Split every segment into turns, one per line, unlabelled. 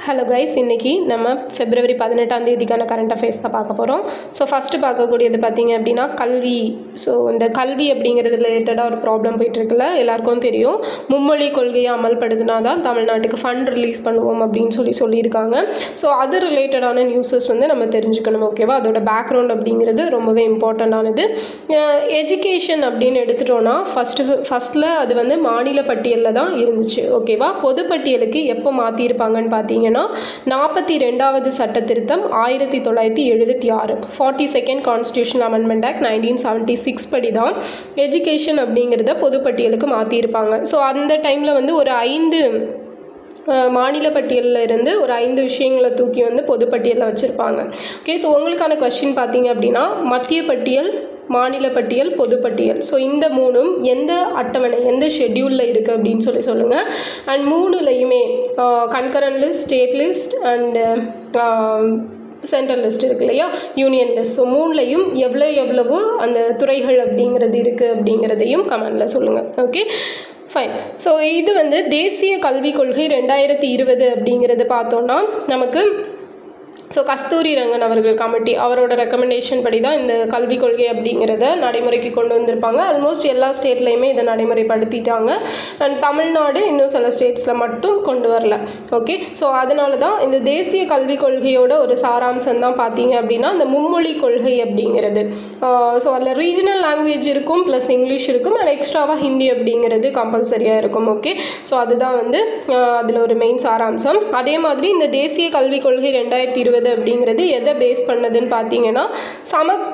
Hello guys, இன்றைக்கி நம்ம February 18 current affairs தான் பார்க்க போகிறோம். ஸோ ஃபஸ்ட்டு பார்க்கக்கூடியது பார்த்திங்க அப்படின்னா கல்வி. ஸோ இந்த கல்வி அப்படிங்கிறது ரிலேட்டடாக ஒரு ப்ராப்ளம் போயிட்டுருக்குல்ல, எல்லாருக்கும் தெரியும். மும்மொழி கொள்கையை அமல்படுத்தினா தான் தமிழ்நாட்டுக்கு ஃபண்ட் ரிலீஸ் பண்ணுவோம் அப்படின்னு சொல்லியிருக்காங்க. ஸோ அது ரிலேட்டடான நியூஸஸ் வந்து நம்ம தெரிஞ்சுக்கணும், ஓகேவா? அதோட பேக்ரவுண்ட் அப்படிங்கிறது ரொம்பவே இம்பார்ட்டண்ட்டானது. எஜுகேஷன் அப்படின்னு எடுத்துட்டோன்னா ஃபஸ்ட்டில் அது வந்து மாநில பட்டியலில் தான் இருந்துச்சு, ஓகேவா? பொதுப்பட்டியலுக்கு எப்போ மாற்றிருப்பாங்கன்னு பார்த்தீங்கன்னா 42வது சட்ட திருத்தம் 1976 42nd கான்ஸ்டியூஷன் அமெண்ட்மெண்ட் ஆக்ட் 1976 படி தான் எஜுகேஷன் அப்படிங்கிறத பொதுப்பட்டியலுக்கு மாற்றிருப்பாங்க. ஸோ அந்த டைமில் வந்து ஒரு 5 மாநில பட்டியலில் இருந்து ஒரு 5 விஷயங்களை தூக்கி வந்து பொதுப்பட்டியலில் வச்சுருப்பாங்க. ஓகே, ஸோ உங்களுக்கான கொஸ்டின் பார்த்தீங்க அப்படின்னா மத்திய பட்டியல், மாநில பட்டியல், பொதுப்பட்டியல், ஸோ இந்த மூணும் எந்த அட்டவணை எந்த ஷெட்யூலில் இருக்குது அப்படின்னு சொல்லுங்கள். அண்ட் மூணுலையுமே concurrent list, state list and central list இருக்கு இல்லையா, யூனியன் லிஸ்ட். ஸோ மூணுலையும் எவ்வளவு அந்த துறைகள் அப்படிங்கிறது இருக்குது அப்படிங்கிறதையும் கமெண்டில் சொல்லுங்கள். Okay, fine. ஸோ இது வந்து தேசிய கல்விக் கொள்கை 2020 அப்படிங்கிறது பார்த்தோன்னா நமக்கு கஸ்தூரி ரங்கன் அவர்கள் கமிட்டி அவரோட ரெக்கமெண்டேஷன் படி தான் இந்த கல்விக் கொள்கை அப்படிங்கிறத நடைமுறைக்கு கொண்டு வந்திருப்பாங்க. ஆல்மோஸ்ட் எல்லா ஸ்டேட்லேயுமே இதை நடைமுறைப்படுத்திட்டாங்க. அண்ட் தமிழ்நாடு இன்னும் சில ஸ்டேட்ஸில் மட்டும் கொண்டு வரல. ஓகே, ஸோ அதனால தான் இந்த தேசிய கல்விக் கொள்கையோட ஒரு சாராம்சம் தான் பார்த்தீங்க அப்படின்னா இந்த மும்மொழி கொள்கை அப்படிங்கிறது. ஸோ அதில் ரீஜனல் லாங்குவேஜ் இருக்கும், ப்ளஸ் இங்கிலீஷ் இருக்கும், அண்ட் எக்ஸ்ட்ராவாக ஹிந்தி அப்படிங்கிறது கம்பல்சரியாக இருக்கும். ஓகே, ஸோ அதுதான் வந்து அதில் ஒரு மெயின் சாராம்சம். அதே மாதிரி இந்த தேசிய கல்விக் கொள்கை 2020 அப்படிங்கிறது எதை பேஸ் பண்ணதுன்னு பார்த்தீங்கன்னா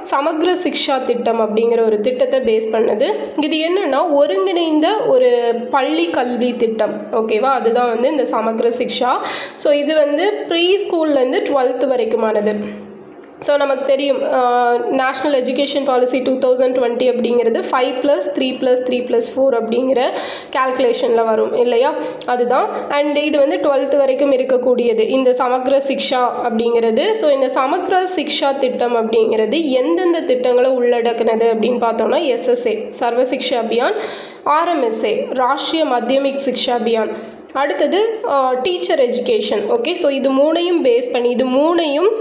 சமக்ர சிக்ஷா திட்டம் அப்படிங்கிற ஒரு திட்டத்தை பேஸ் பண்ணது. இது என்னன்னா ஒருங்கிணைந்த ஒரு பள்ளி கல்வி திட்டம், ஓகேவா? அதுதான் வந்து இந்த சமக்ர சிக்ஷா. ஸோ இது வந்து ப்ரீ ஸ்கூல்லேருந்து 12th வரைக்குமானது. ஸோ நமக்கு தெரியும் நேஷ்னல் எஜுகேஷன் பாலிசி 2020 அப்படிங்கிறது 5+3+3+4 அப்படிங்கிற கால்குலேஷனில் வரும் இல்லையா, அதுதான். அண்ட் இது வந்து 12th வரைக்கும் இருக்கக்கூடியது இந்த சமக்ர சிக்ஷா அப்படிங்கிறது. ஸோ இந்த சமக்ர சிக்ஷா திட்டம் அப்படிங்கிறது எந்தெந்த திட்டங்களை உள்ளடக்குனது அப்படின்னு பார்த்தோம்னா SSA சர்வ சிக்ஷா அபியான், RMSA ராஷ்ட்ரிய மத்தியமிக் சிக்ஷா அபியான், அடுத்தது டீச்சர் எஜுகேஷன். ஓகே, ஸோ இது மூணையும் பேஸ் பண்ணி இது மூணையும்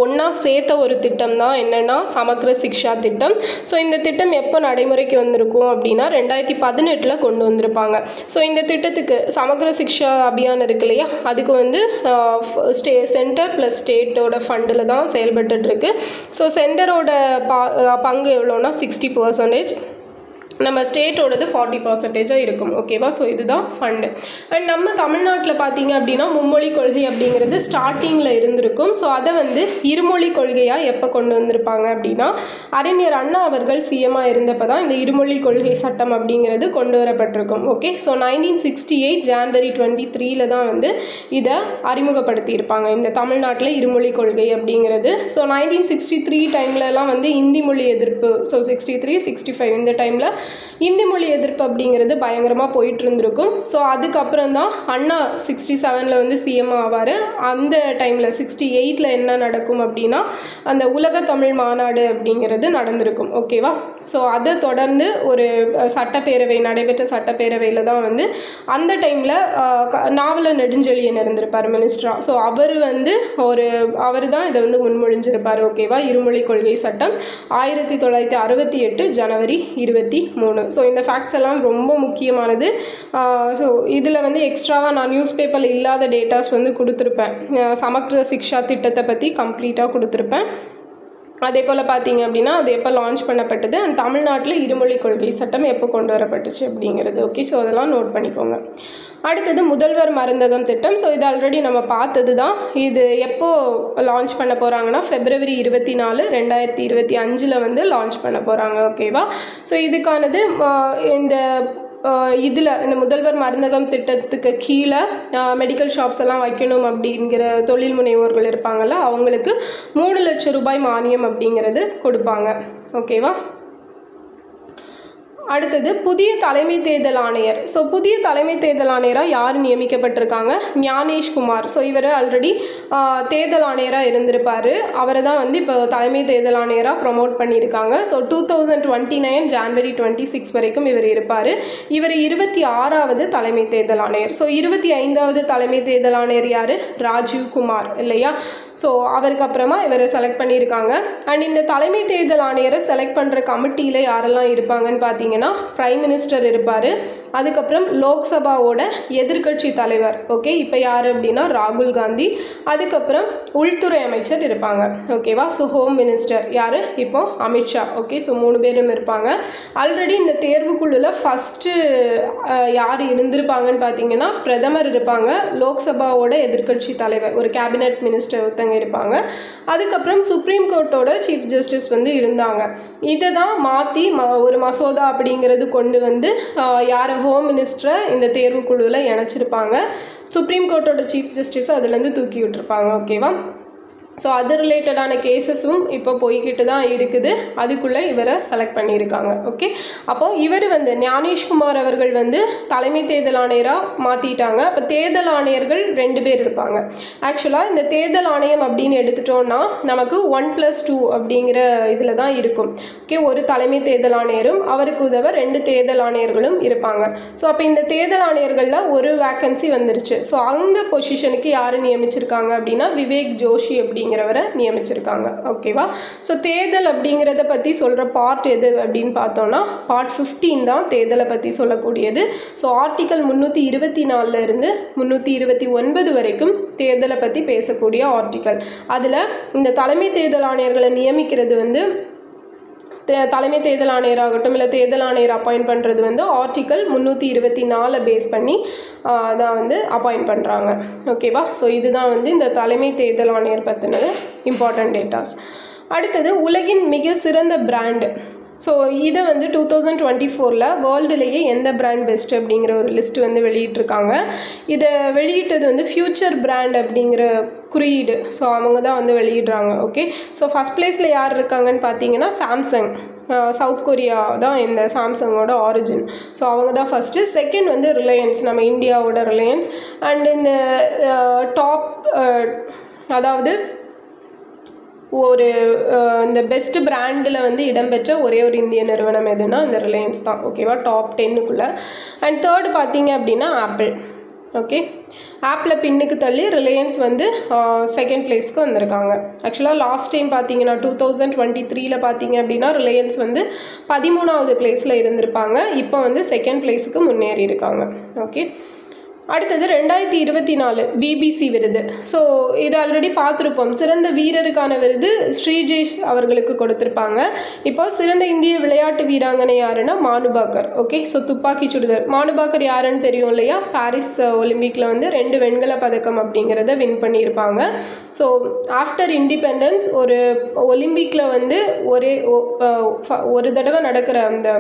ஒன்றா சேர்த்த ஒரு திட்டம் தான் என்னென்னா சமக்ர சிக்ஷா திட்டம். ஸோ இந்த திட்டம் எப்போ நடைமுறைக்கு வந்திருக்கும் அப்படின்னா 2018 கொண்டு வந்திருப்பாங்க. ஸோ இந்த திட்டத்துக்கு சமக்ர சிக்ஷா அபியான் இருக்கு இல்லையா, அதுக்கு வந்து சென்டர் ப்ளஸ் ஸ்டேட்டோட ஃபண்டில் தான் செயல்பட்டுருக்கு. ஸோ சென்டரோட பங்கு எவ்வளோன்னா 60%, நம்ம ஸ்டேட்டோடது 40% இருக்கும், ஓகேவா? ஸோ இதுதான் ஃபண்டு. அண்ட் நம்ம தமிழ்நாட்டில் பார்த்தீங்க அப்படின்னா மும்மொழி கொள்கை அப்படிங்கிறது ஸ்டார்டிங்கில் இருந்திருக்கும். ஸோ அதை வந்து இருமொழி கொள்கையாக எப்போ கொண்டு வந்திருப்பாங்க அப்படின்னா அறிஞர் அண்ணா அவர்கள் சிஎம்மாக இருந்தப்போ தான் இந்த இருமொழி கொள்கை சட்டம் அப்படிங்கிறது கொண்டு வரப்பட்டிருக்கும். ஓகே, ஸோ 1968 January 23 தான் வந்து இதை அறிமுகப்படுத்தியிருப்பாங்க இந்த தமிழ்நாட்டில் இருமொழி கொள்கை அப்படிங்கிறது. ஸோ 1963 டைம்லலாம் வந்து இந்தி மொழி எதிர்ப்பு, ஸோ 63, 65 இந்த டைமில் இந்தி மொழி எதிர்ப்பு அப்படிங்கிறது பயங்கரமாக போயிட்டு இருந்திருக்கும். ஸோ அதுக்கப்புறம் தான் அண்ணா 67 வந்து சிஎம் ஆவார். அந்த டைமில் 68 என்ன நடக்கும் அப்படின்னா அந்த உலக தமிழ் மாநாடு அப்படிங்கிறது நடந்திருக்கும், ஓகேவா? ஸோ அதை தொடர்ந்து ஒரு சட்டப்பேரவை நடைபெற்ற சட்டப்பேரவையில் தான் வந்து அந்த டைமில் நாவல நெடுஞ்செழியன் இருந்திருப்பார் மினிஸ்டராக. ஸோ அவர் தான் இதை வந்து முன்மொழிஞ்சிருப்பார், ஓகேவா? இருமொழி கொள்கை சட்டம் 1968 January 23. ஸோ இந்த ஃபேக்ட்ஸ் எல்லாம் ரொம்ப முக்கியமானது. ஸோ இதில் வந்து எக்ஸ்ட்ராவாக நான் நியூஸ் பேப்பரில் இல்லாத டேட்டாஸ் வந்து கொடுத்துருப்பேன். சமக்ர சிக்ஷா திட்டத்தை பற்றி கம்ப்ளீட்டாக கொடுத்துருப்பேன். அதே போல் பார்த்தீங்க அப்படின்னா அது எப்போ லான்ச் பண்ணப்பட்டது, அண்ட் தமிழ்நாட்டில் இருமொழி கொள்கை சட்டம் எப்போ கொண்டு வரப்பட்டுச்சு அப்படிங்கிறது. ஓகே, ஸோ அதெல்லாம் நோட் பண்ணிக்கோங்க. அடுத்தது முதல்வர் மருந்தகம் திட்டம். ஸோ இது ஆல்ரெடி நம்ம பார்த்தது தான். இது எப்போ லான்ச் பண்ண போகிறாங்கன்னா February 24, 2025 வந்து லான்ச் பண்ண போகிறாங்க, ஓகேவா? ஸோ இதுக்கானது இந்த முதல்வர் மருந்தகம் திட்டத்துக்கு கீழே மெடிக்கல் ஷாப்ஸ் எல்லாம் வைக்கணும் அப்படிங்கிற தொழில் முனைவோர்கள் இருப்பாங்கள்ல, அவங்களுக்கு 3 லட்சம் ரூபாய் மானியம் அப்படிங்கிறது கொடுப்பாங்க, ஓகேவா? அடுத்தது புதிய தலைமை தேர்தல் ஆணையர். ஸோ புதிய தலைமை தேர்தல் ஆணையராக யார் நியமிக்கப்பட்டிருக்காங்க? ஞானேஷ்குமார். ஸோ இவர் ஆல்ரெடி தேர்தல் ஆணையராக இருந்திருப்பார். அவரை தான் வந்து இப்போ தலைமை தேர்தல் ஆணையராக ப்ரொமோட் பண்ணியிருக்காங்க. ஸோ 2029 ஜான்வரி 26 வரைக்கும் இவர் இருப்பார். இவர் 26வது தலைமை தேர்தல் ஆணையர். ஸோ 25வது தலைமை தேர்தல் ஆணையர் யார்? ராஜீவ் குமார் இல்லையா? ஸோ அவருக்கு அப்புறமா இவரை செலக்ட் பண்ணியிருக்காங்க. அண்ட் இந்த தலைமை தேர்தல் ஆணையரை செலக்ட் பண்ணுற கமிட்டியில் யாரெல்லாம் இருப்பாங்கன்னு பார்த்தீங்கன்னா பிரைம் மினிஸ்டர் இருப்பார். அதுக்கப்புறம் லோக்சபாவோட எதிர்கட்சி தலைவர், ஓகே, இப்போ யார் அப்படின்னா ராகுல் காந்தி. அதுக்கப்புறம் உள்துறை அமைச்சர் இருப்பாங்க, ஓகேவா? ஸோ ஹோம் மினிஸ்டர் யார்? இப்போ அமித்ஷா, ஓகே. ஸோ 3 பேரும் இருப்பாங்க. ஆல்ரெடி இந்த தேர்வுக்குழுவில் ஃபஸ்ட்டு யார் இருந்திருப்பாங்கன்னு பார்த்தீங்கன்னா பிரதமர் இருப்பாங்க, லோக்சபாவோட எதிர்கட்சி தலைவர் ஒரு கேபினெட் மினிஸ்டர் ஒருத்தங்க இருப்பாங்க. அதுக்கப்புறம் சுப்ரீம் கோர்ட்டோட சீஃப் ஜஸ்டிஸ் வந்து இருந்தாங்க. இதை தான் மாற்றி ஒரு மசோதா அப்படிங்கிறது கொண்டு வந்து யார்? ஹோம் மினிஸ்டரை இந்த தேர்வுக்குழுவில் இணைச்சிருப்பாங்க. சுப்ரீம் கோர்ட்டோட சீஃப் ஜஸ்டிஸை அதுலேருந்து தூக்கி விட்டுருப்பாங்க, ஓகேவா? ஸோ அது ரிலேட்டடான கேசஸும் இப்போ போய்கிட்டு தான் இருக்குது. அதுக்குள்ளே இவரை செலக்ட் பண்ணியிருக்காங்க, ஓகே. அப்போது இவர் வந்து ஞானேஷ்குமார் அவர்கள் வந்து தலைமை தேர்தல் ஆணையராக மாற்றிட்டாங்க. அப்போ தேர்தல் ஆணையர்கள் 2 பேர் இருப்பாங்க. ஆக்சுவலாக இந்த தேர்தல் ஆணையம் அப்படின்னு எடுத்துட்டோன்னா நமக்கு 1+2 அப்படிங்கிற இதில் தான் இருக்கும், ஓகே. ஒரு தலைமை தேர்தல் ஆணையரும் அவருக்கு உதவ 2 தேர்தல் ஆணையர்களும் இருப்பாங்க. ஸோ அப்போ இந்த தேர்தல் ஆணையர்களில் ஒரு வேக்கன்சி வந்துருச்சு. ஸோ அந்த பொசிஷனுக்கு யார் நியமிச்சிருக்காங்க அப்படின்னா விவேக் ஜோஷி அப்படிங்கிறவரை நியமிச்சிருக்காங்க, ஓகேவா? ஸோ தேர்தல் அப்படிங்கிறத பற்றி சொல்கிற பார்ட் எது அப்படின்னு பார்த்தோன்னா பார்ட் 15 தான் தேர்தலை பற்றி சொல்லக்கூடியது. ஸோ ஆர்டிக்கல் 324 இருந்து 329 வரைக்கும் தேர்தலை பற்றி பேசக்கூடிய ஆர்டிக்கல். அதில் இந்த தலைமை தேர்தல் ஆணையர்களை நியமிக்கிறது வந்து தலைமை தேர்தல் ஆணையராகட்டும் இல்லை தேர்தல் ஆணையர் அப்பாயிண்ட் பண்ணுறது வந்து ஆர்டிக்கல் 324 பேஸ் பண்ணி தான் வந்து அப்பாயிண்ட் பண்ணுறாங்க, ஓகேவா? ஸோ இதுதான் வந்து இந்த தலைமை தேர்தல் ஆணையர் பற்றினது இம்பார்ட்டன்ட் டேட்டாஸ். அடுத்தது உலகின் மிக சிறந்த பிராண்டு. ஸோ இதை வந்து 2024 வேர்ல்டுலேயே எந்த பிராண்ட் பெஸ்ட் அப்படிங்கிற ஒரு லிஸ்ட் வந்து வெளியிட்டிருக்காங்க. இதை வெளியிட்டது வந்து ஃப்யூச்சர் பிராண்ட் அப்படிங்கிற குறியீடு. ஸோ அவங்க தான் வந்து வெளியிடுறாங்க, ஓகே. ஸோ ஃபஸ்ட் பிளேஸில் யார் இருக்காங்கன்னு பார்த்தீங்கன்னா சாம்சங், சவுத் கொரியா தான் இந்த சாம்சங்கோட ஆரிஜின். ஸோ அவங்க தான் ஃபஸ்ட்டு. செகண்ட் வந்து ரிலையன்ஸ், நம்ம இந்தியாவோட ரிலையன்ஸ். அண்ட் இந்த டாப் அதாவது ஒரு இந்த பெஸ்ட் பிராண்டில் வந்து இடம்பெற்ற ஒரே ஒரு இந்திய நிறுவனம் எதுனா இந்த ரிலையன்ஸ் தான், ஓகேவா? டாப் 10க்குள்ளே. அண்ட் தேர்டு பார்த்தீங்க அப்படின்னா ஆப்பிள், ஓகே. ஆப்பில் பின்னுக்கு தள்ளி ரிலையன்ஸ் வந்து செகண்ட் பிளேஸ்க்கு வந்திருக்காங்க. ஆக்சுவலாக லாஸ்ட் டைம் பார்த்தீங்கன்னா 2023 பார்த்தீங்க அப்படின்னா ரிலையன்ஸ் வந்து 13வது பிளேஸில் இருந்திருப்பாங்க. இப்போ வந்து செகண்ட் பிளேஸுக்கு முன்னேறி இருக்காங்க, ஓகே. அடுத்தது 2024 பிபிசி விருது. ஸோ இது ஆல்ரெடி பார்த்துருப்போம். சிறந்த வீரருக்கான விருது ஸ்ரீஜேஷ் அவர்களுக்கு கொடுத்துருப்பாங்க. இப்போ சிறந்த இந்திய விளையாட்டு வீராங்கனை யாருன்னா மானுபாக்கர், ஓகே. ஸோ துப்பாக்கி சுடுதல் மானுபாக்கர் யாருன்னு தெரியும் இல்லையா? பாரிஸ் ஒலிம்பிக்கில் வந்து 2 வெண்கல பதக்கம் அப்படிங்கிறத வின் பண்ணியிருப்பாங்க. ஸோ ஆஃப்டர் இண்டிபெண்டன்ஸ் ஒரு ஒலிம்பிக்கில் வந்து ஒரு தடவை நடக்கிற அந்த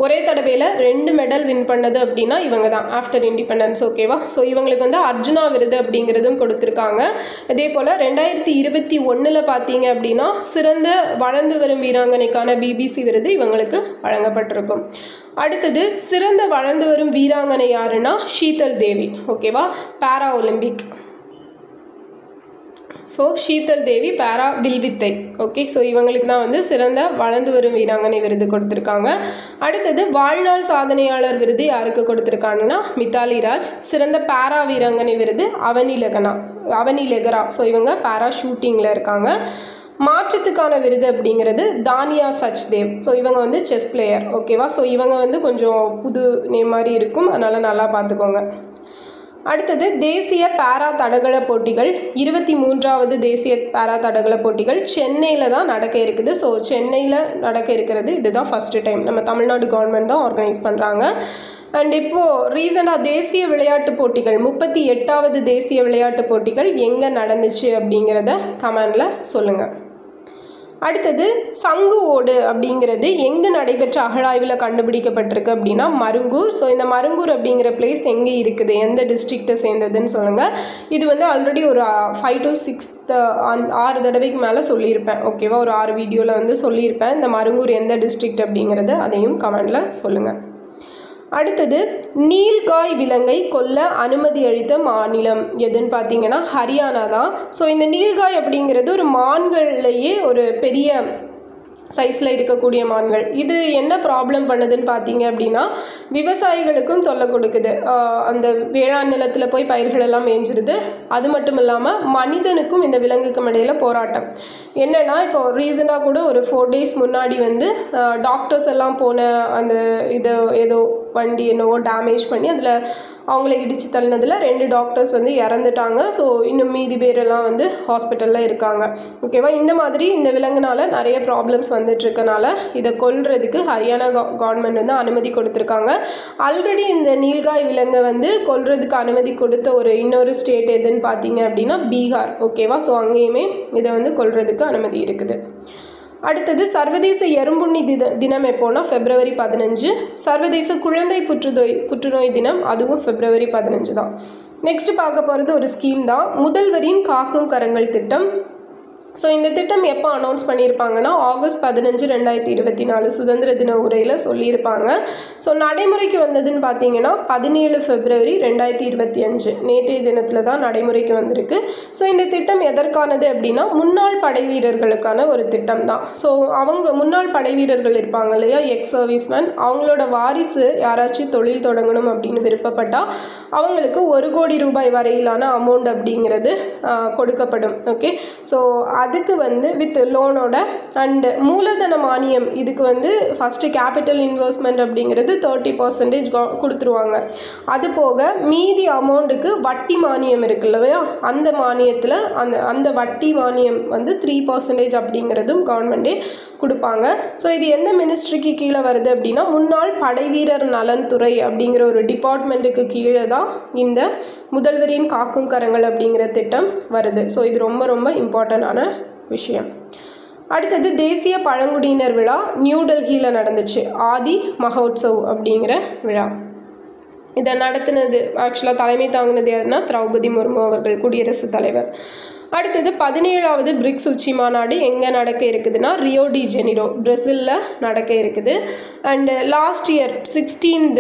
ஒரே தடவையில் 2 மெடல் வின் பண்ணது அப்படின்னா இவங்க தான் ஆஃப்டர் இண்டிபெண்டன்ஸ், ஓகேவா? ஸோ இவங்களுக்கு வந்து அர்ஜுனா விருது அப்படிங்கிறதும் கொடுத்துருக்காங்க. இதே போல் 2021 பார்த்தீங்க அப்படின்னா சிறந்த வளர்ந்து வரும் வீராங்கனைக்கான பிபிசி விருது இவங்களுக்கு வழங்கப்பட்டிருக்கும். அடுத்தது சிறந்த வளர்ந்து வரும் வீராங்கனை யாருன்னா ஷீதல் தேவி, ஓகேவா? Para Olympic. ஸோ ஷீதல் தேவி பாரா வில்வித்தை, ஓகே. ஸோ இவங்களுக்கு தான் வந்து சிறந்த வளர்ந்து வரும் வீராங்கனை விருது கொடுத்துருக்காங்க. அடுத்தது வாழ்நாள் சாதனையாளர் விருது யாருக்கு கொடுத்துருக்காங்கன்னா மித்தாலி ராஜ். சிறந்த பாரா வீராங்கனை விருது அவனி லெகரா. ஸோ இவங்க பாரா ஷூட்டிங்கில் இருக்காங்க. மாற்றத்துக்கான விருது அப்படிங்கிறது தானியா சச்தேவ். ஸோ இவங்க வந்து செஸ் பிளேயர், ஓகேவா? ஸோ இவங்க வந்து கொஞ்சம் புது நேம் மாதிரி இருக்கும், அதனால் நல்லா பார்த்துக்கோங்க. அடுத்தது தேசிய பாரா தடகள போட்டிகள் 23வது தேசிய பாரா தடகள போட்டிகள் சென்னையில் தான் நடக்க இருக்குது. ஸோ சென்னையில் நடக்க இருக்கிறது இதுதான் ஃபஸ்ட்டு டைம். நம்ம தமிழ்நாடு கவர்மெண்ட் தான் ஆர்கனைஸ் பண்ணுறாங்க. அண்ட் இப்போது ரீசெண்டாக தேசிய விளையாட்டு போட்டிகள் 38வது தேசிய விளையாட்டு போட்டிகள் எங்கே நடந்துச்சு அப்படிங்கிறத கமெண்டில் சொல்லுங்கள். அடுத்தது சங்கு ஓடு அப்படிங்கிறது எங்கே நடைபெற்ற அகழாய்வில் கண்டுபிடிக்கப்பட்டிருக்கு அப்படின்னா மருங்கூர். ஸோ இந்த மருங்கூர் அப்படிங்கிற பிளேஸ் எங்கே இருக்குது, எந்த டிஸ்ட்ரிக்டை சேர்ந்ததுன்னு சொல்லுங்கள். இது வந்து ஆல்ரெடி ஒரு 5 to 6 6 தடவைக்கு மேலே சொல்லியிருப்பேன். ஓகேவா, ஒரு 6 வீடியோவில் வந்து சொல்லியிருப்பேன் இந்த மருங்கூர் எந்த டிஸ்ட்ரிக்ட் அப்படிங்கிறது. அதையும் கமெண்டில் சொல்லுங்கள். அடுத்தது நீல்காய் விலங்கை கொல்ல அனுமதி அளித்த மாநிலம் எதுன்னு பார்த்தீங்கன்னா ஹரியானா தான். ஸோ இந்த நீல்காய் அப்படிங்கிறது ஒரு மான்கள்லேயே ஒரு பெரிய சைஸில் இருக்கக்கூடிய மான்கள். இது என்ன ப்ராப்ளம் பண்ணுதுன்னு பார்த்தீங்க அப்படின்னா விவசாயிகளுக்கும் தொல்லை கொடுக்குது. அந்த வேளாண் நிலத்தில் போய் பயிர்களெல்லாம் மேய்ஞ்சிருது. அது மட்டும் இல்லாமல் மனிதனுக்கும் இந்த விலங்குக்கும் இடையில் போராட்டம். என்னென்னா இப்போ ரீசெண்டாக கூட ஒரு 4 days முன்னாடி வந்து டாக்டர்ஸ் எல்லாம் போன அந்த இதை ஏதோ வண்டி என்னவோ டேமேஜ் பண்ணி அதில் அவங்கள இடித்து தள்ளினதில் 2 டாக்டர்ஸ் வந்து இறந்துட்டாங்க. ஸோ இன்னும் மீதி பேரெல்லாம் வந்து ஹாஸ்பிட்டலில் இருக்காங்க. ஓகேவா, இந்த மாதிரி இந்த விலங்குனால நிறைய ப்ராப்ளம்ஸ் வந்துட்டுருக்கனால இதை கொல்றதுக்கு ஹரியானா கவர்மெண்ட் வந்து அனுமதி கொடுத்துருக்காங்க. ஆல்ரெடி இந்த நீல்காய் விலங்கை வந்து கொல்றதுக்கு அனுமதி கொடுத்த இன்னொரு ஸ்டேட் எதுன்னு பார்த்தீங்க அப்படின்னா பீகார். ஓகேவா, ஸோ அங்கேயுமே இதை வந்து கொல்றதுக்கு அனுமதி இருக்குது. அடுத்தது சர்வதேச எறும்புண்ணி தினம் எப்போனா February 15. சர்வதேச குழந்தை புற்றுநோய் தினம் அதுவும் February 15 தான். நெக்ஸ்ட் பார்க்க போகிறது ஒரு ஸ்கீம் தான், முதல்வரின் காக்கும் கரங்கள் திட்டம். ஸோ இந்த திட்டம் எப்போ அனௌன்ஸ் பண்ணியிருப்பாங்கன்னா August 15, 2024 சுதந்திர தின உரையில் சொல்லியிருப்பாங்க. ஸோ நடைமுறைக்கு வந்ததுன்னு பார்த்தீங்கன்னா 17 February 2025 நேற்றைய தினத்தில் தான் நடைமுறைக்கு வந்திருக்கு. ஸோ இந்த திட்டம் எதற்கானது அப்படின்னா முன்னாள் படை வீரர்களுக்கான ஒரு திட்டம் தான். ஸோ அவங்க முன்னாள் படை வீரர்கள் இருப்பாங்க இல்லையா, எக்ஸ் சர்வீஸ்மேன், அவங்களோட வாரிசு யாராச்சும் தொழில் தொடங்கணும் அப்படின்னு விருப்பப்பட்டால் அவங்களுக்கு 1 கோடி ரூபாய் வரையிலான அமௌண்ட் அப்படிங்கிறது கொடுக்கப்படும். ஓகே, ஸோ அதுக்கு வந்து வித் லோனோட அண்ட் மூலதன மானியம் இதுக்கு வந்து ஃபஸ்ட்டு கேபிட்டல் இன்வெஸ்ட்மெண்ட் அப்படிங்கிறது 30% கொடுத்துருவாங்க. அது போக மீதி அமௌண்ட்டுக்கு வட்டி மானியம் இருக்கு இல்லையா, அந்த மானியத்தில் அந்த வட்டி மானியம் வந்து 3% அப்படிங்கிறதும் கவர்மெண்ட்டே கொடுப்பாங்க. ஸோ இது எந்த மினிஸ்ட்ரிக்கு கீழே வருது அப்படின்னா முன்னாள் படைவீரர் நலன்துறை அப்படிங்கிற ஒரு டிபார்ட்மெண்ட்டுக்கு கீழே தான் இந்த முதல்வரின் காக்கும் கரங்கள் அப்படிங்கிற திட்டம் வருது. ஸோ இது ரொம்ப ரொம்ப இம்பார்ட்டண்டான விஷயம். அடுத்தது தேசிய பழங்குடியினர் விழா நியூ டெல்லியில் நடந்துச்சு, ஆதி மகோத்சவ் அப்படிங்கிற விழா. இதை நடத்தினது ஆக்சுவலாக தலைமை தாங்கினது யாருன்னா திரௌபதி முர்மு அவர்கள், குடியரசுத் தலைவர். அடுத்தது 17வது பிரிக்ஸ் உச்சி மாநாடு எங்கே நடக்க இருக்குதுன்னா ரியோ டி ஜெனிரோ பிரேசிலில் நடக்க இருக்குது. And last year 16th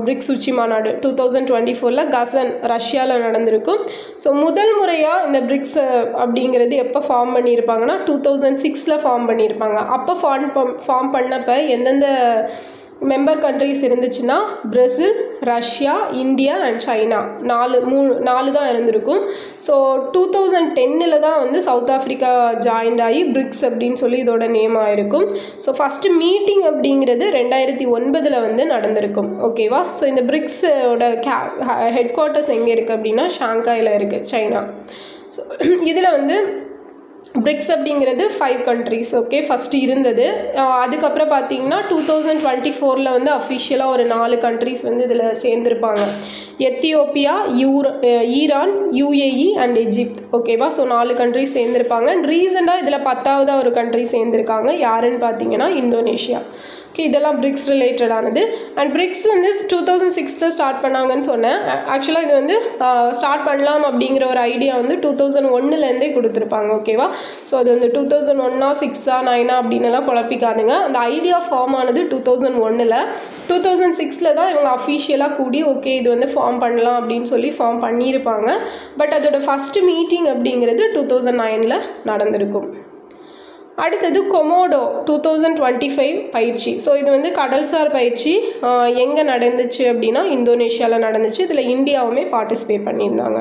BRICS உச்சி மாநாடு 2024 கசன் ரஷ்யாவில் நடந்திருக்கும். ஸோ முதல் முறையாக இந்த பிரிக்ஸ் அப்படிங்கிறது எப்போ ஃபார்ம் பண்ணியிருப்பாங்கன்னா 2006 ஃபார்ம் பண்ணியிருப்பாங்க. அப்போ ஃபார்ம் பண்ணப்போ எந்தெந்த மெம்பர் கண்ட்ரிஸ் இருந்துச்சுன்னா Brazil, Russia, India and China, 4 தான் இருந்திருக்கும். ஸோ 2010 தான் வந்து சவுத் ஆஃப்ரிக்கா ஜாயின்ட் ஆகி பிரிக்ஸ் அப்படின்னு சொல்லி இதோட நேம் ஆகிருக்கும். ஸோ ஃபஸ்ட்டு மீட்டிங் அப்படிங்கிறது 2009 வந்து நடந்திருக்கும். ஓகேவா, ஸோ இந்த பிரிக்ஸோட ஹெட் குவார்ட்டர்ஸ் எங்கே இருக்குது அப்படின்னா ஷாங்காயில் இருக்குது, சைனா. ஸோ இதில் வந்து பிரிக்ஸ் அப்படிங்கிறது 5 countries. ஓகே, ஃபஸ்ட்டு இருந்தது. அதுக்கப்புறம் பார்த்தீங்கன்னா 2024 வந்து அஃபிஷியலாக ஒரு 4 countries வந்து இதில் சேர்ந்துருப்பாங்க. Ethiopia, Iran, UAE and Egypt. ஓகேவா, ஸோ 4 countries சேர்ந்துருப்பாங்க. ரீசெண்டாக இதில் 10வது ஒரு கண்ட்ரி சேர்ந்துருக்காங்க. யாருன்னு பார்த்தீங்கன்னா இந்தோனேஷியா. ஓகே, இதெல்லாம் பிரிக்ஸ் ரிலேட்டடானது. அண்ட் பிரிக்ஸ் வந்து 2006 ஸ்டார்ட் பண்ணாங்கன்னு சொன்னேன். ஆக்சுவலாக இது வந்து ஸ்டார்ட் பண்ணலாம் அப்படிங்கிற ஒரு ஐடியா வந்து 2001 கொடுத்துருப்பாங்க. ஓகேவா, ஸோ அது வந்து 2001 6 9 அப்படின்னுலாம் குழப்பிக்காதுங்க. அந்த ஐடியா ஃபார்ம் ஆனது 2001. 2006 தான் இவங்க அஃபிஷியலாக கூடி ஓகே இது வந்து ஃபார்ம் பண்ணலாம் அப்படின்னு சொல்லி ஃபார்ம் பண்ணியிருப்பாங்க. பட் அதோட ஃபஸ்ட்டு மீட்டிங் அப்படிங்கிறது 2009 நடந்திருக்கும். அடுத்தது கொமோடோ 2025 பயிற்சி. ஸோ இது வந்து கடல்சார் பயிற்சி எங்கே நடந்துச்சு அப்படின்னா இந்தோனேஷியாவில் நடந்துச்சு. இதில் இந்தியாவுமே பார்ட்டிசிபேட் பண்ணியிருந்தாங்க.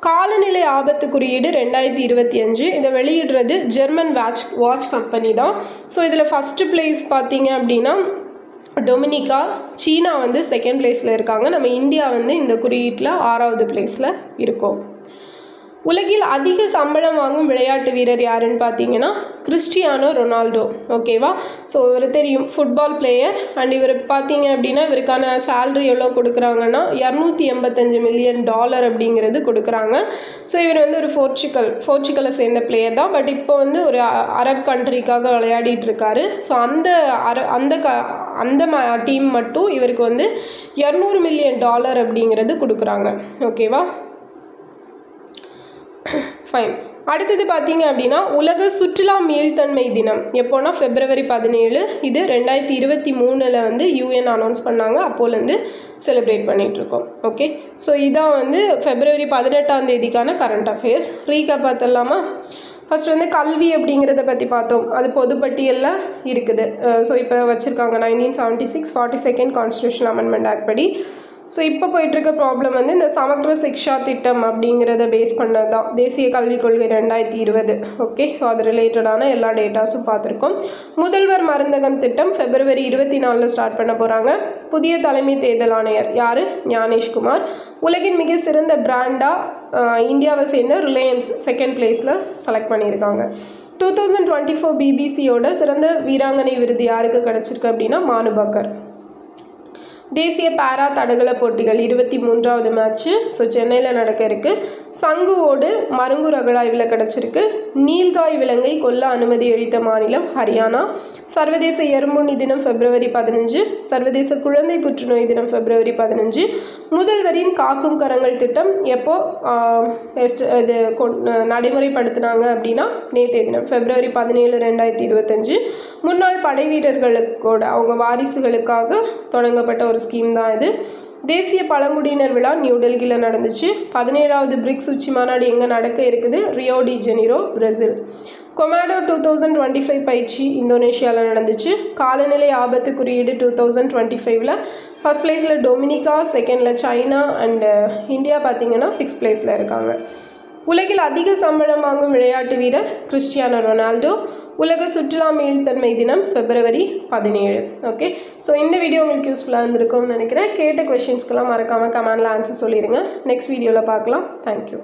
காலநிலை ஆபத்து குறியீடு 2025 இதை வெளியிடுறது ஜெர்மன் வாட்ச் கம்பெனி தான். ஸோ இதில் ஃபஸ்ட்டு பிளேஸ் பார்த்தீங்க அப்படின்னா டொமினிகா, சீனா வந்து 2nd பிளேஸில் இருக்காங்க. நம்ம இந்தியா வந்து இந்த குறியீட்டில் 6வது பிளேஸில் இருக்கோம். உலகில் அதிக சம்பளம் வாங்கும் விளையாட்டு வீரர் யாருன்னு பார்த்தீங்கன்னா கிறிஸ்டியானோ ரொனால்டோ. ஓகேவா? ஸோ இவர் தெரியும், ஃபுட்பால் பிளேயர். அண்ட் இவர் பார்த்தீங்க அப்படின்னா இவருக்கான சேலரி எவ்வளோ கொடுக்குறாங்கன்னா $285 மில்லியன் அப்படிங்கிறது கொடுக்குறாங்க. ஸோ இவர் வந்து ஒரு போர்ச்சுகலை சேர்ந்த பிளேயர் தான். பட் இப்போ வந்து ஒரு அரப் கண்ட்ரிக்காக விளையாடிட்டு இருக்காரு. ஸோ அந்த டீம் மட்டும் இவருக்கு வந்து $200 மில்லியன் அப்படிங்கிறது கொடுக்குறாங்க. ஓகேவா? ஃபைன். அடுத்தது பார்த்தீங்க அப்படின்னா உலக சுற்றுலா மீள்தன்மை தினம் எப்போனா February 17. இது 2023 வந்து UN அனௌன்ஸ் பண்ணாங்க. அப்போலேருந்து செலிப்ரேட் பண்ணிகிட்ருக்கோம். ஓகே, ஸோ இதான் வந்து February 18 கரண்ட் அஃபேர்ஸ். ரீகேப் பார்த்துடலாமா? ஃபஸ்ட் வந்து கல்வி அப்படிங்கிறத பற்றி பார்த்தோம். அது பொதுப்பட்டியலில் இருக்குது. ஸோ இப்போ வச்சுருக்காங்க 1976 42nd கான்ஸ்டியூஷன் அமெண்ட்மெண்ட் ஆக்ட் படி. ஸோ இப்போ போயிட்டுருக்க ப்ராப்ளம் வந்து இந்த சமக்ர சிக்ஷா திட்டம் அப்படிங்கிறத பேஸ் பண்ணது தான் தேசிய கல்விக் கொள்கை 2020. ஓகே, ஸோ அது ரிலேட்டடான எல்லா டேட்டாஸும் பார்த்துருக்கோம். முதல்வர் மருந்தகம் திட்டம் February 24 ஸ்டார்ட் பண்ண போகிறாங்க. புதிய தலைமை தேர்தல் ஆணையர் யார்? ஞானேஷ்குமார். உலகின் மிக சிறந்த பிராண்டாக இந்தியாவை சேர்ந்த ரிலையன்ஸ் செகண்ட் பிளேஸில் செலக்ட் பண்ணியிருக்காங்க. 2024 பிபிசியோட சிறந்த வீராங்கனை விருது யாருக்கு கிடச்சிருக்கு அப்படின்னா மானு பக்கர். தேசிய பாரா தடகள போட்டிகள் 23வது மேட்ச்சு ஸோ சென்னையில் நடக்க இருக்குது. சங்கு ஓடு மருங்கு ரகலாய்வில் கிடச்சிருக்கு. நீல்காய் விலங்கை கொல்ல அனுமதி அளித்த மாநிலம் ஹரியானா. சர்வதேச எறும்புண்ணி தினம் February 15. சர்வதேச குழந்தை புற்றுநோய் தினம் February 15. முதல்வரின் காக்கும் கரங்கள் திட்டம் எப்போ இது நடைமுறைப்படுத்தினாங்க அப்படின்னா நேற்றைய தினம் February 17, 2025. முன்னாள் படை வீரர்களுக்கோட அவங்க வாரிசுகளுக்காக தொடங்கப்பட்ட ஒரு ஸ்கீம் தான் இது. தேசிய பழங்குடியினர் விழா நியூ டெல்லியில் நடந்துச்சு. 17வது பிரிக்ஸ் உச்சி மாநாடு எங்கே நடக்க இருக்குது? Rio de Janeiro, Brazil. Komodo 2025 பயிற்சி இந்தோனேஷியாவில் நடந்துச்சு. காலநிலை ஆபத்து குறியீடு 2025 ஃபர்ஸ்ட் பிளேஸில் டொமினிகா, செகண்டில் சைனா அண்ட் இந்தியா பார்த்தீங்கன்னா 6th பிளேஸில் இருக்காங்க. உலகில் அதிக சம்பளம் வாங்கும் விளையாட்டு வீரர் கிறிஸ்டியானோ ரொனால்டோ. உலக சுற்றுலா மீள்தன்மை தினம் February 17. ஓகே, ஸோ இந்த வீடியோ உங்களுக்கு யூஸ்ஃபுல்லாக இருந்திருக்கும்னு நினைக்கிறேன். கேட்ட கொஷின்ஸ்க்கெல்லாம் மறக்காமல் கமெண்டில் ஆன்சர் சொல்லிடுங்க. நெக்ஸ்ட் வீடியோவில் பார்க்கலாம். தேங்க்யூ.